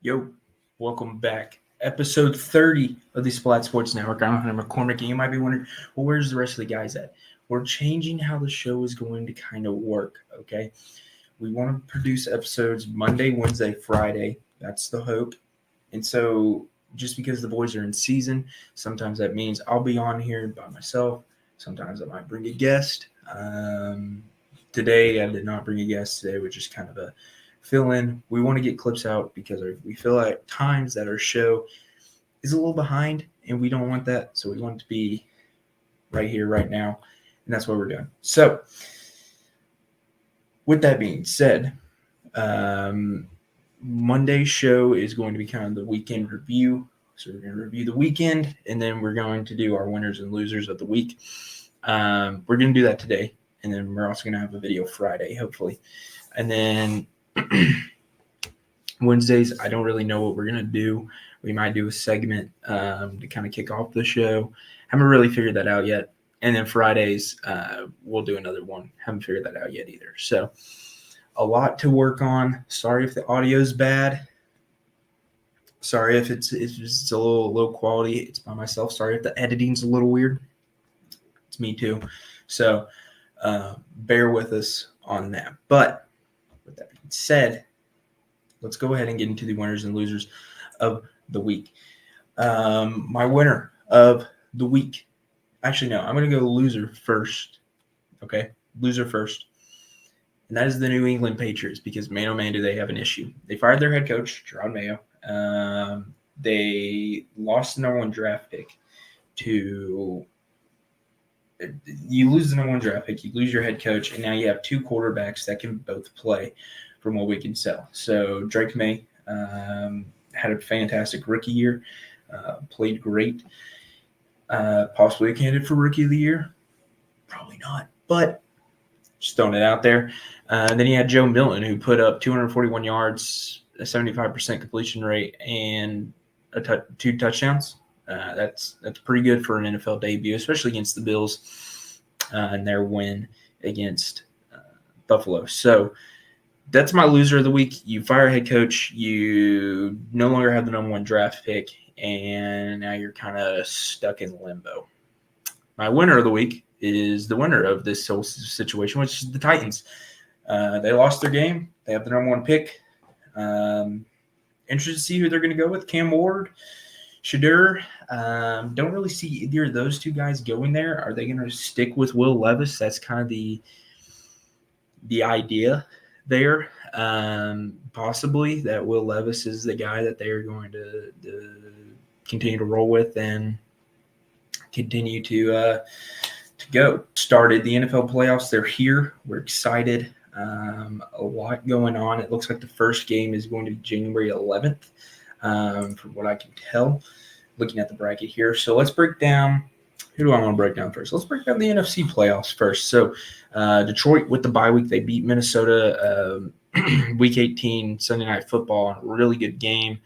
Yo, welcome back. Episode 30 of the Splat Sports Network. I'm Hunter McCormick, and you might be wondering, well, where's the rest of the guys at? We're changing how the show is going to kind of work, okay? We want to produce episodes Monday, Wednesday, Friday. That's the hope. And so just because the boys are in season, sometimes that means I'll be on here by myself. Sometimes I might bring a guest. Today, I did not bring a guest. Today was just kind of a fill in. We want to get clips out because we feel at times that our show is a little behind and we don't want that. So we want it to be right here, right now. And that's what we're doing. So with that being said, Monday's show is going to be kind of the weekend review. So we're going to review the weekend and then we're going to do our winners and losers of the week. We're going to do that today. And then we're also going to have a video Friday, hopefully. And then Wednesdays, I don't really know what we're going to do. We might do a segment to kind of kick off the show. Haven't really figured that out yet. And then Fridays, we'll do another one. Haven't figured that out yet either. So a lot to work on. Sorry if the audio's bad. Sorry if it's a little low quality. It's by myself. Sorry if the editing's a little weird. It's me too. So bear with us on that. But with that being said, let's go ahead and get into the winners and losers of the week. My winner of the week. Actually, no, I'm going to go loser first. Okay? Loser first. And that is the New England Patriots because, man, oh, man, do they have an issue. They fired their head coach, Gerard Mayo. They lost the number one draft pick to – you lose the number one draft pick, you lose your head coach, and now you have two quarterbacks that can both play from what we can tell. So Drake May had a fantastic rookie year, played great. Possibly a candidate for rookie of the year. Probably not, but just throwing it out there. Then you had Joe Milton, who put up 241 yards, a 75% completion rate, and two touchdowns. That's pretty good for an NFL debut, especially against the Bills and their win against Buffalo. So that's my loser of the week. You fire a head coach, you no longer have the number one draft pick, and now you're kind of stuck in limbo. My winner of the week is the winner of this whole situation, which is the Titans. They lost their game. They have the number one pick. Interested to see who they're going to go with. Cam Ward, Shadur. Don't really see either of those two guys going there. Are they going to stick with Will Levis? That's kind of the idea there. Possibly that Will Levis is the guy that they are going to continue to roll with and continue to go. Started the NFL playoffs. They're here. We're excited. A lot going on. It looks like the first game is going to be January 11th, from what I can tell, looking at the bracket here. So let's break down. Who do I want to break down first? Let's break down the NFC playoffs first. So Detroit with the bye week, they beat Minnesota week 18, Sunday Night Football, a really good game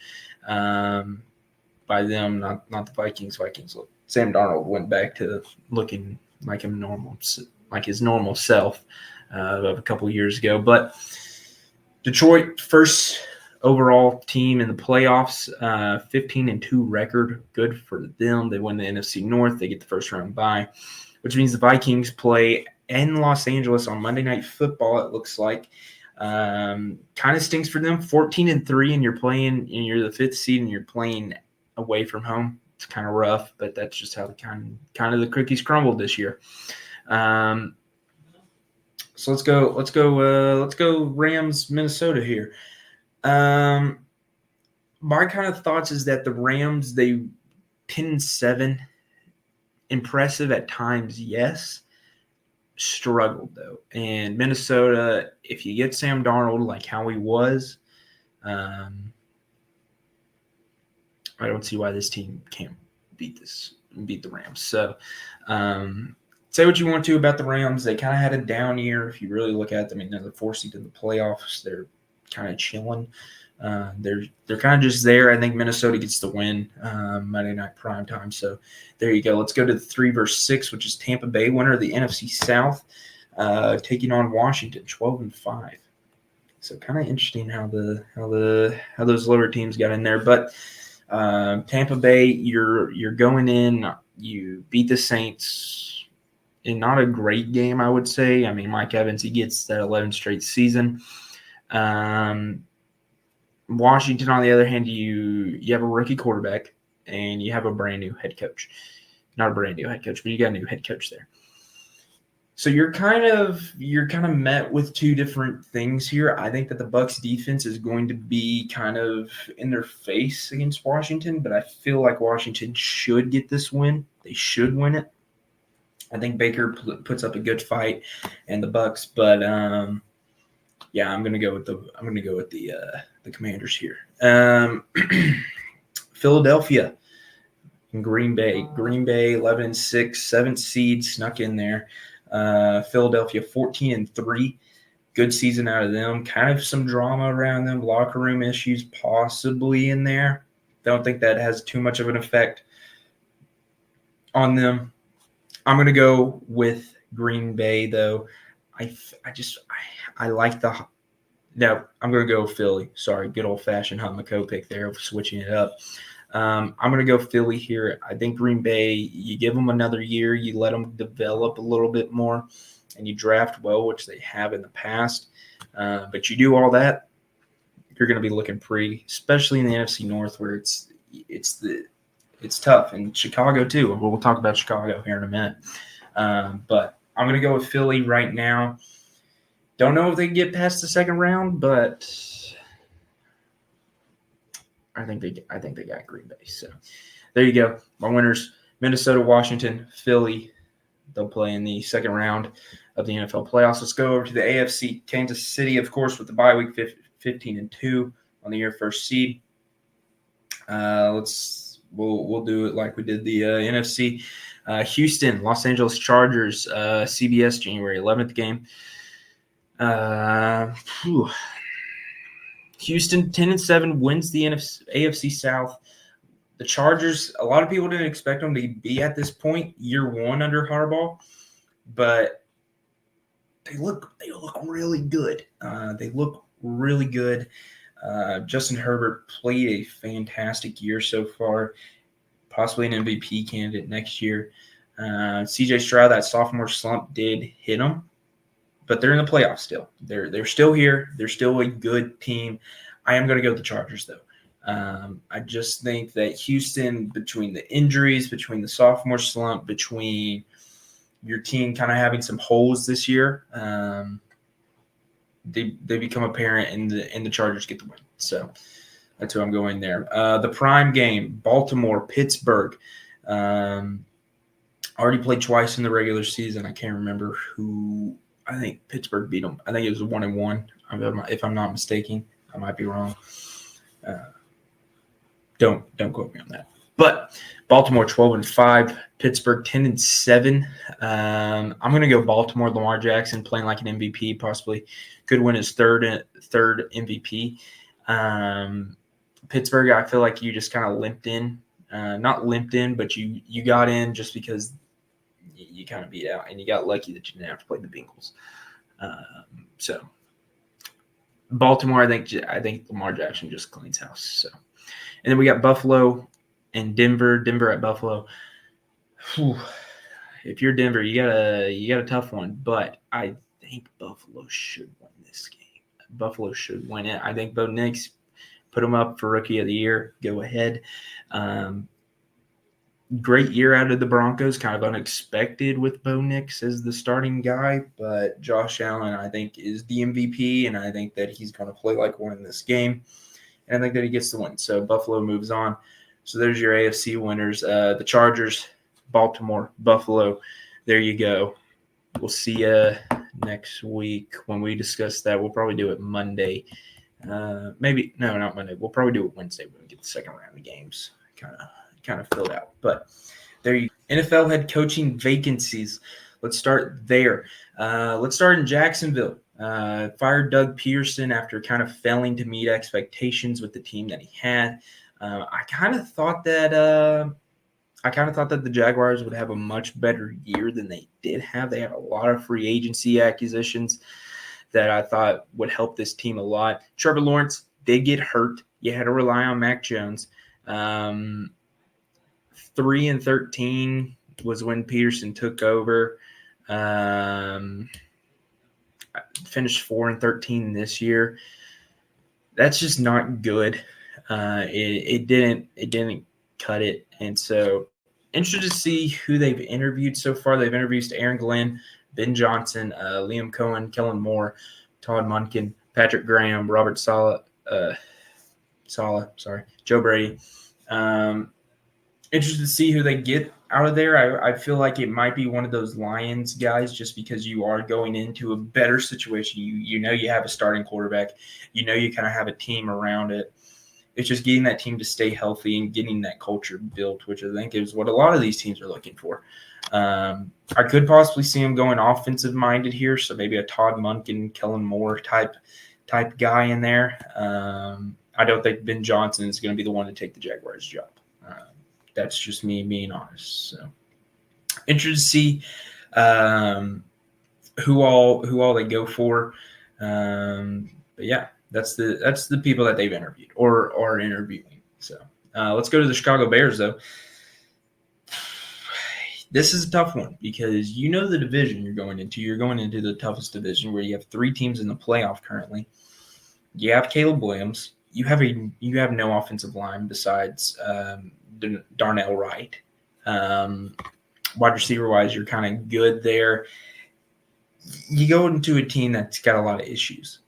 by them, not the Vikings. Sam Darnold went back to looking like his normal self of a couple years ago. But Detroit, first overall team in the playoffs, 15-2 record, good for them. They win the NFC North. They get the first round bye, which means the Vikings play in Los Angeles on Monday Night Football. It looks like kind of stinks for them. 14-3, and you're the fifth seed, and you're playing away from home. It's kind of rough, but that's just how the kind of the cookies crumbled this year. So let's go Rams, Minnesota here. My kind of thoughts is that the Rams, they 10-7, impressive at times, yes, struggled though. And Minnesota, if you get Sam Darnold like how he was, I don't see why this team can't beat the Rams. So say what you want to about the Rams. They kind of had a down year if you really look at them. I mean, they're the 4th seed in the playoffs. They're kind of chilling. They're kind of just there. I think Minnesota gets the win Monday night prime time. So there you go. Let's go to the 3 versus 6, which is Tampa Bay, winner of the NFC South, taking on Washington, 12-5. So kind of interesting how those lower teams got in there. But Tampa Bay, you're going in. You beat the Saints in not a great game, I would say. I mean, Mike Evans, he gets that 11 straight season. Washington, on the other hand, you have a rookie quarterback and you have a brand new head coach. Not a brand new head coach, but you got a new head coach there. So you're kind of met with two different things here. I think that the Bucs defense is going to be kind of in their face against Washington, but I feel like Washington should get this win. They should win it. I think Baker puts up a good fight, and the Bucs, but yeah, I'm gonna go with the Commanders here. Philadelphia and Green Bay. Green Bay 11-6, 7th seed, snuck in there. Philadelphia 14-3. Good season out of them. Kind of some drama around them. Locker room issues possibly in there. Don't think that has too much of an effect on them. I'm going to go with Green Bay, though. I like the – no, I'm going to go Philly. Sorry, good old-fashioned Hunt McCoy pick there, switching it up. I'm going to go Philly here. I think Green Bay, you give them another year, you let them develop a little bit more, and you draft well, which they have in the past. But you do all that, you're going to be looking pretty, especially in the NFC North where it's tough. And Chicago, too. We'll talk about Chicago here in a minute. But I'm going to go with Philly right now. Don't know if they can get past the second round, but I think they got Green Bay. So there you go. My winners: Minnesota, Washington, Philly. They'll play in the second round of the NFL playoffs. Let's go over to the AFC. Kansas City, of course, with the bye week, 15-2 on the year first seed. We'll do it like we did the NFC. Houston, Los Angeles Chargers, CBS, January 11th game. Houston 10-7 wins the AFC South. The Chargers, a lot of people didn't expect them to be at this point, year one under Harbaugh, but they look really good. They look really good. Justin Herbert played a fantastic year so far, possibly an MVP candidate next year. CJ Stroud, that sophomore slump did hit him, but they're in the playoffs still. They're still here. They're still a good team. I am going to go with the Chargers, though. I just think that Houston, between the injuries, between the sophomore slump, between your team kind of having some holes this year, they become apparent, and the Chargers get the win. So that's who I'm going there. The prime game, Baltimore, Pittsburgh. Already played twice in the regular season. I can't remember who. I think Pittsburgh beat them. I think it was 1-1. If I'm not mistaken, I might be wrong. Don't quote me on that. But Baltimore 12-5, Pittsburgh 10-7. I'm going to go Baltimore. Lamar Jackson playing like an MVP, possibly could win his third MVP. Pittsburgh, I feel like you just kind of limped in. Not limped in, but you got in just because you kind of beat out, and you got lucky that you didn't have to play the Bengals. So Baltimore, I think Lamar Jackson just cleans house. So, and then we got Buffalo and Denver. Denver at Buffalo. Whew. If you're Denver, you got a tough one, but I think Buffalo should win this game. Buffalo should win it. I think Bo Nix, put him up for Rookie of the Year. Go ahead. Great year out of the Broncos, kind of unexpected with Bo Nix as the starting guy, but Josh Allen, I think, is the MVP, and I think that he's going to play like one in this game, and I think that he gets the win. So Buffalo moves on. So there's your AFC winners. The Chargers, Baltimore, Buffalo. There you go. We'll see you next week when we discuss that. We'll probably do it Monday. Maybe no, not Monday. We'll probably do it Wednesday when we get the second round of games kind of filled out. But there you go. NFL head coaching vacancies. Let's start there. Let's start in Jacksonville. Fired Doug Peterson after kind of failing to meet expectations with the team that he had. I kind of thought that the Jaguars would have a much better year than they did have. They had a lot of free agency acquisitions. that I thought would help this team a lot. Trevor Lawrence did get hurt. You had to rely on Mac Jones. 3-13 was when Peterson took over. Finished 4-13 this year. That's just not good. It didn't cut it, and so interested to see who they've interviewed so far. They've interviewed Aaron Glenn, Ben Johnson, Liam Cohen, Kellen Moore, Todd Monken, Patrick Graham, Robert Saleh, Joe Brady. Interested to see who they get out of there. I feel like it might be one of those Lions guys, just because you are going into a better situation. You know you have a starting quarterback. You know you kind of have a team around it. It's just getting that team to stay healthy and getting that culture built, which I think is what a lot of these teams are looking for. I could possibly see him going offensive minded here, so maybe a Todd Monken, Kellen Moore type guy in there. I don't think Ben Johnson is going to be the one to take the Jaguars' job. That's just me being honest. So interested to see who all they go for. But yeah, that's the people that they've interviewed or are interviewing. So let's go to the Chicago Bears, though. This is a tough one because you know the division you're going into. You're going into the toughest division where you have 3 teams in the playoff currently. You have Caleb Williams. You have no offensive line besides Darnell Wright. Wide receiver wise, you're kind of good there. You go into a team that's got a lot of issues.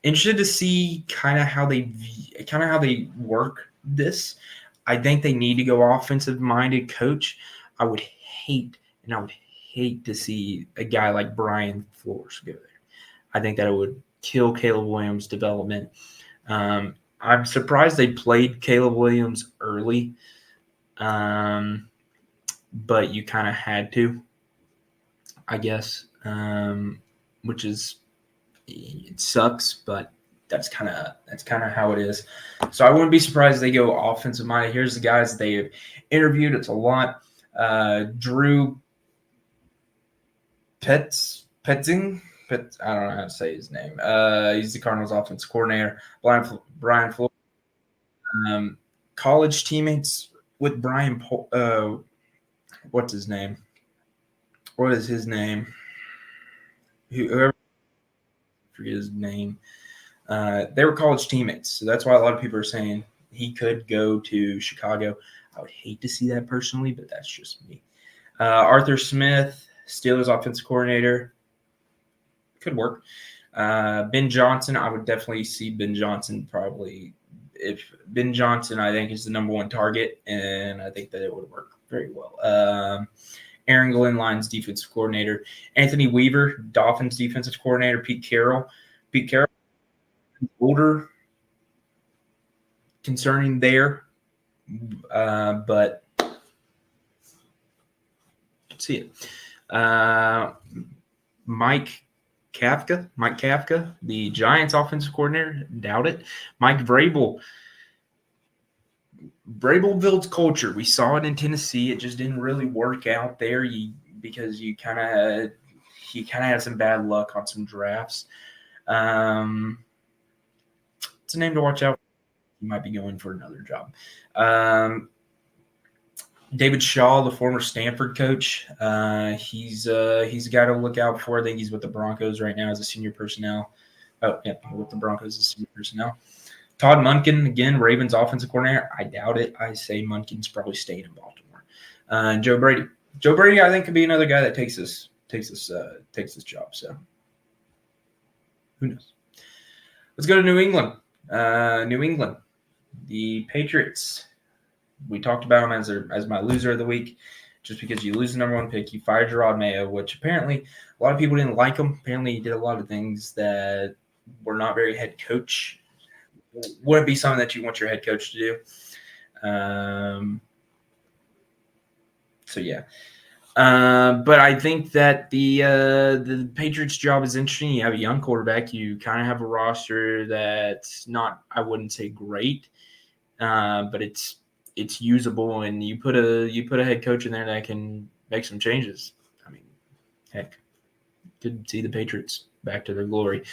Interested to see kind of how they work this. I think they need to go offensive minded coach. I would hate to see a guy like Brian Flores go there. I think that it would kill Caleb Williams' development. I'm surprised they played Caleb Williams early, but you kind of had to, I guess, which is it sucks, but that's kind of how it is. So I wouldn't be surprised if they go offensive minded. Here's the guys they have interviewed. It's a lot. Drew Petzing. I don't know how to say his name. He's the Cardinals' offensive coordinator. Brian Flores. College teammates with Brian. What's his name? What is his name? Whoever, forget his name. They were college teammates, so that's why a lot of people are saying he could go to Chicago. I would hate to see that personally, but that's just me. Arthur Smith, Steelers offensive coordinator. Could work. Ben Johnson, I would definitely see Ben Johnson probably. If Ben Johnson, I think, is the number 1 target, and I think that it would work very well. Aaron Glenn, Lions defensive coordinator. Anthony Weaver, Dolphins defensive coordinator. Pete Carroll, older concerning there, but see it. Mike Kafka, the Giants offensive coordinator, doubt it. Mike Vrabel builds culture. We saw it in Tennessee. It just didn't really work out there because he kind of had some bad luck on some drafts. It's a name to watch out. He might be going for another job. David Shaw, the former Stanford coach, he's a guy to look out for. I think he's with the Broncos right now as a senior personnel. Oh, yeah, with the Broncos as senior personnel. Todd Monken, again, Ravens offensive coordinator. I doubt it. I say Monken's probably staying in Baltimore. And Joe Brady. Joe Brady, I think, could be another guy that takes this job. So who knows? Let's go to New England. The Patriots. We talked about him as my loser of the week, just because you lose the number 1 pick. You fired Gerard Mayo, which apparently a lot of people didn't like him. Apparently he did a lot of things that were not very head coach. Wouldn't be something that you want your head coach to do. So yeah. But I think that the Patriots job is interesting. You have a young quarterback. You kind of have a roster that's not, I wouldn't say great, but it's usable, and you put a head coach in there that can make some changes. I mean, heck, could see the Patriots back to their glory.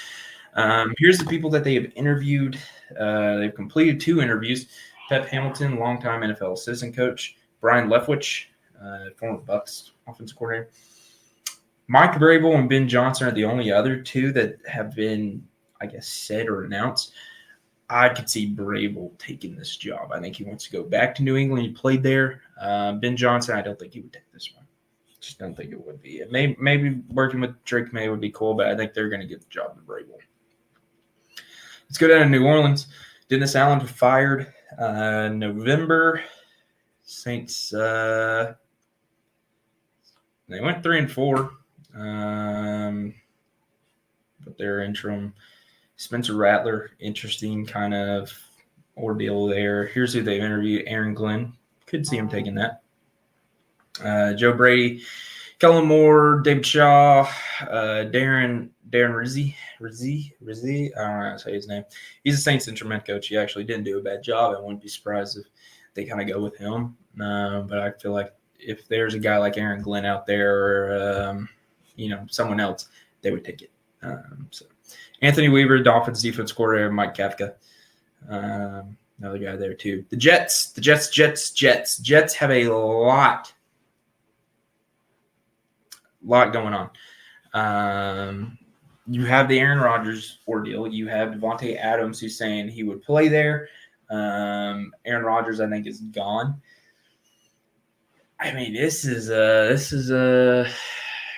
Here's the people that they have interviewed. They've completed 2 interviews. Pep Hamilton, longtime NFL assistant coach. Brian Leftwich, former Bucs offensive coordinator. Mike Vrabel and Ben Johnson are the only other 2 that have been, I guess, said or announced. I could see Vrabel taking this job. I think he wants to go back to New England. He played there. Ben Johnson, I don't think he would take this one. Just don't think it would be. Maybe working with Drake May would be cool, but I think they're going to get the job to Vrabel. Let's go down to New Orleans. Dennis Allen fired November. Saints, they went 3-4. But their interim. Spencer Rattler, interesting kind of ordeal there. Here's who they've interviewed. Aaron Glenn. Could see him taking that. Joe Brady, Kellen Moore, David Shaw, Darren Rizzi. I don't know how to say his name. He's a Saints interim head coach. He actually didn't do a bad job. I wouldn't be surprised if they kind of go with him. But I feel like if there's a guy like Aaron Glenn out there or, someone else, they would take it. So Anthony Weaver, Dolphins defense coordinator, Mike Kafka. Another guy there too. The Jets have a lot going on. You have the Aaron Rodgers ordeal. You have Devontae Adams who's saying he would play there. Aaron Rodgers, I think, is gone. I mean, this is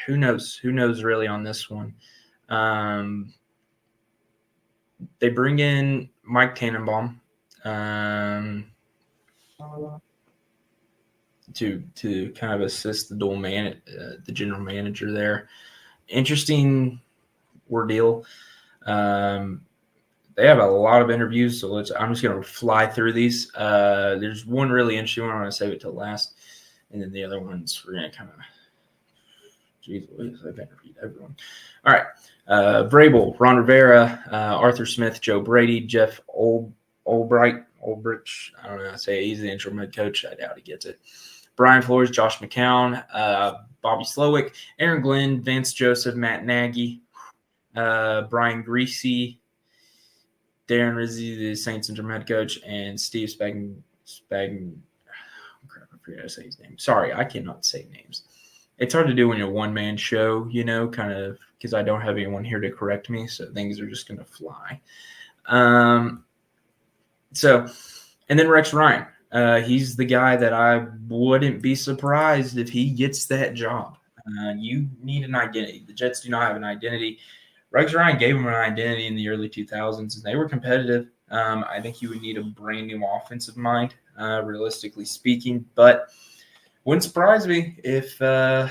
who knows really on this one. They bring in Mike Tannenbaum to kind of assist the general manager there. Interesting ordeal. They have a lot of interviews, so I'm just going to fly through these. There's one really interesting one. I'm going to save it till last, and then the other ones we're going to kind of. Jeez, I've interviewed everyone. All right. Vrabel, Ron Rivera, Arthur Smith, Joe Brady, Jeff Ulbrich. I don't know how to say it. He's the interim head coach. I doubt he gets it. Brian Flores, Josh McCown, Bobby Slowick, Aaron Glenn, Vance Joseph, Matt Nagy, Brian Greasy, Darren Rizzi, the Saints interim head coach, and Steve Spagn. Crap, I forgot to say his name. Sorry, I cannot say names. It's hard to do when you're a one-man show, kind of, because I don't have anyone here to correct me, so things are just going to fly. And then Rex Ryan. He's the guy that I wouldn't be surprised if he gets that job. You need an identity. The Jets do not have an identity. Rex Ryan gave them an identity in the early 2000s, and they were competitive. I think you would need a brand-new offensive mind, realistically speaking, but wouldn't surprise me if good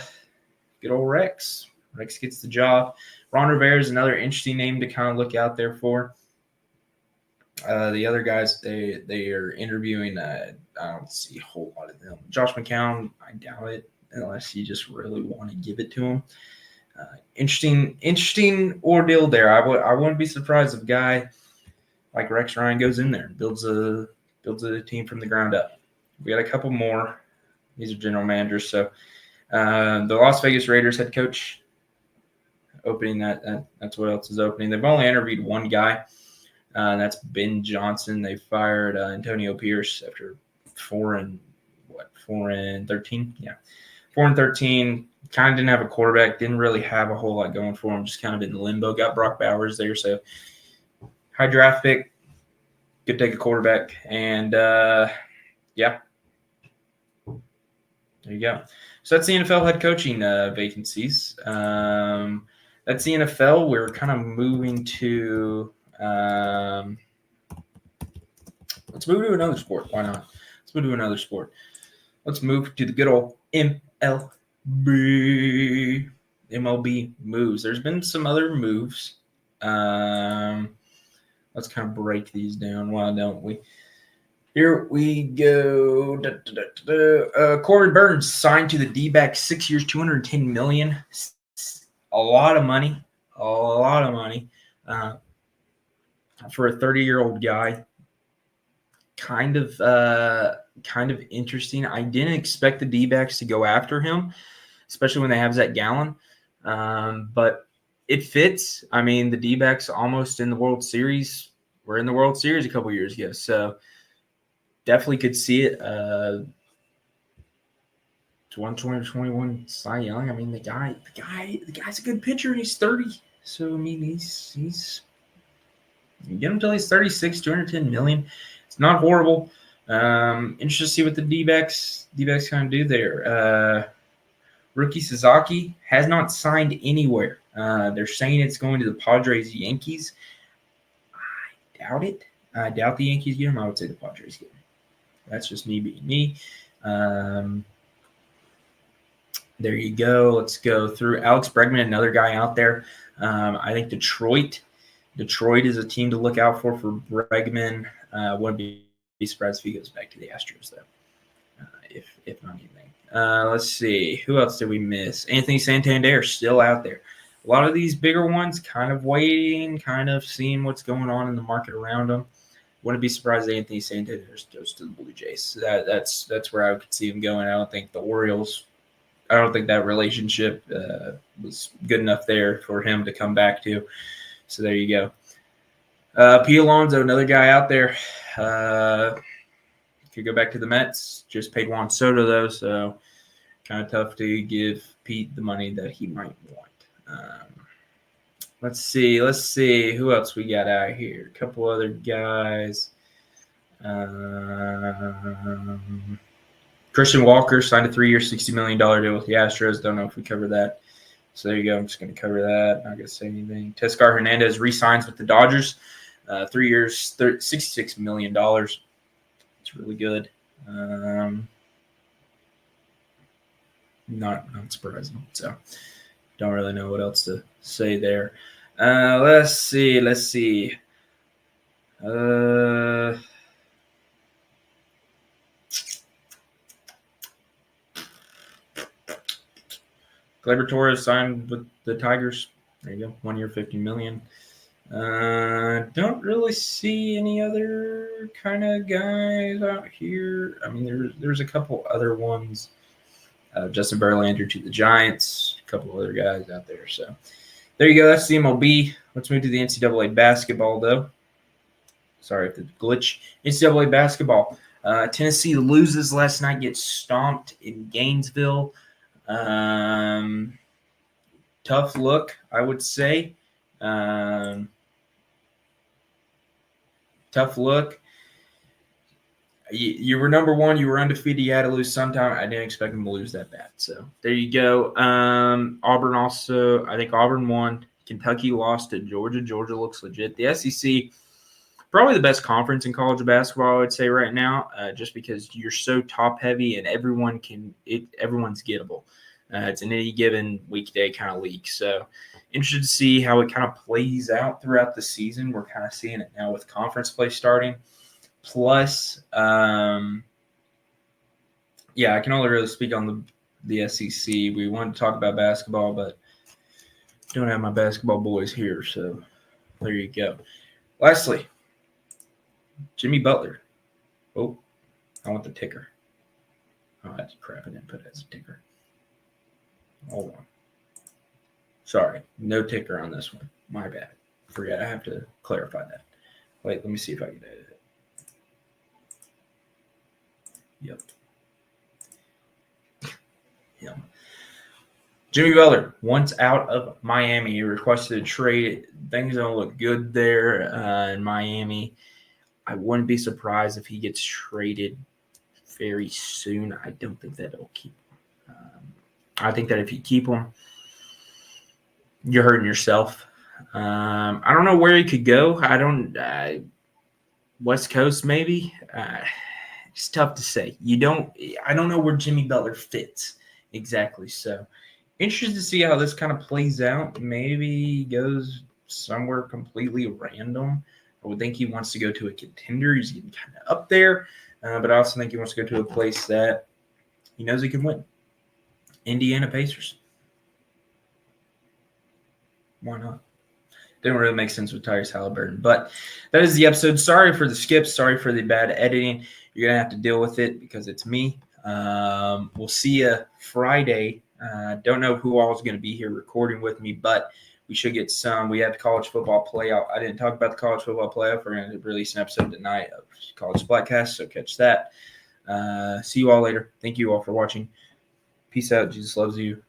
old Rex gets the job. Ron Rivera is another interesting name to kind of look out there for. The other guys they are interviewing, I don't see a whole lot of them. Josh McCown, I doubt it unless you just really want to give it to him. Interesting ordeal there. I wouldn't be surprised if a guy like Rex Ryan goes in there and builds a team from the ground up. We got a couple more. These are general managers. So the Las Vegas Raiders head coach opening that's what else is opening. They've only interviewed one guy. That's Ben Johnson. They fired Antonio Pierce after 4-13. Yeah, 4-13. Kind of didn't have a quarterback. Didn't really have a whole lot going for him. Just kind of in limbo. Got Brock Bowers there. So high draft pick. Could take a quarterback. And yeah. There you go. So that's the NFL head coaching vacancies. That's the NFL. We're kind of moving to let's move to another sport. Why not? Let's move to another sport. Let's move to the good old MLB. MLB moves. There's been some other moves. Let's kind of break these down. Why don't we? Here we go. Corbin Burns signed to the D-backs, 6 years, $210 million. A lot of money. For a 30-year-old guy. Kind of interesting. I didn't expect the D-backs to go after him, especially when they have Zach Gallen. But it fits. I mean, the D-backs almost in the World Series. We're in the World Series a couple years ago, so definitely could see it. 2021 Cy Young. I mean, the guy's a good pitcher, and he's 30. So I mean, he's you get him until he's 36, 210 million. It's not horrible. Interested to see what the D-backs kind of do there. Rookie Sasaki has not signed anywhere. They're saying it's going to the Padres Yankees. I doubt it. I doubt the Yankees get him. I would say the Padres get him. That's just me being me. There you go. Let's go through Alex Bregman, another guy out there. I think Detroit is a team to look out for Bregman. Wouldn't be surprised if he goes back to the Astros, though, if not anything. Let's see. Who else did we miss? Anthony Santander still out there. A lot of these bigger ones kind of waiting, kind of seeing what's going on in the market around them. Wouldn't be surprised if Anthony Santander goes to the Blue Jays. So that's where I could see him going. I don't think the Orioles – I don't think that relationship was good enough there for him to come back to. So there you go. Pete Alonso, another guy out there. Could go back to the Mets. Just paid Juan Soto, though, so kind of tough to give Pete the money that he might want. Let's see. Who else we got out here? A couple other guys. Christian Walker signed a 3-year, $60 million deal with the Astros. Don't know if we covered that. So there you go. I'm just going to cover that. Not going to say anything. Teoscar Hernandez re-signs with the Dodgers. 3 years, $66 million. It's really good. Not surprising. So don't really know what else to say there. Let's see. Gleyber Torres signed with the Tigers. There you go. 1 year, $50 million. Don't really see any other kind of guys out here. I mean, there's a couple other ones. Justin Verlander to the Giants. A couple other guys out there. So there you go. That's the MLB. Let's move to the NCAA basketball, though. Sorry for the glitch. NCAA basketball. Tennessee loses last night, gets stomped in Gainesville. Tough look, I would say. Tough look. You were number one. You were undefeated. You had to lose sometime. I didn't expect them to lose that bad. So there you go. Auburn also. I think Auburn won. Kentucky lost to Georgia. Georgia looks legit. The SEC, probably the best conference in college basketball, I would say right now, just because you're so top heavy and everyone's gettable. It's an any given weekday kind of league. So interested to see how it kind of plays out throughout the season. We're kind of seeing it now with conference play starting. Plus, I can only really speak on the SEC. We wanted to talk about basketball, but don't have my basketball boys here. So there you go. Lastly, Jimmy Butler. Oh, I want the ticker. Oh, that's crap. I didn't put it as a ticker. Hold on. Sorry. No ticker on this one. My bad. Forget. I have to clarify that. Wait, let me see if I can edit it. Yep. Jimmy Butler, once out of Miami, he requested a trade. Things don't look good there in Miami. I wouldn't be surprised if he gets traded very soon. I don't think that it'll keep him. I think that if you keep him, you're hurting yourself. I don't know where he could go. West Coast maybe. It's tough to say. I don't know where Jimmy Butler fits exactly. So interested to see how this kind of plays out. Maybe he goes somewhere completely random. I would think he wants to go to a contender. He's getting kind of up there. But I also think he wants to go to a place that he knows he can win. Indiana Pacers. Why not? Didn't really make sense with Tyrese Halliburton. But that is the episode. Sorry for the skips. Sorry for the bad editing. You're going to have to deal with it because it's me. We'll see you Friday. Don't know who all is going to be here recording with me, but We should get some. We have the college football playoff. I didn't talk about the college football playoff. We're going to release an episode tonight of College Splatcast, so catch that. See you all later. Thank you all for watching. Peace out. Jesus loves you.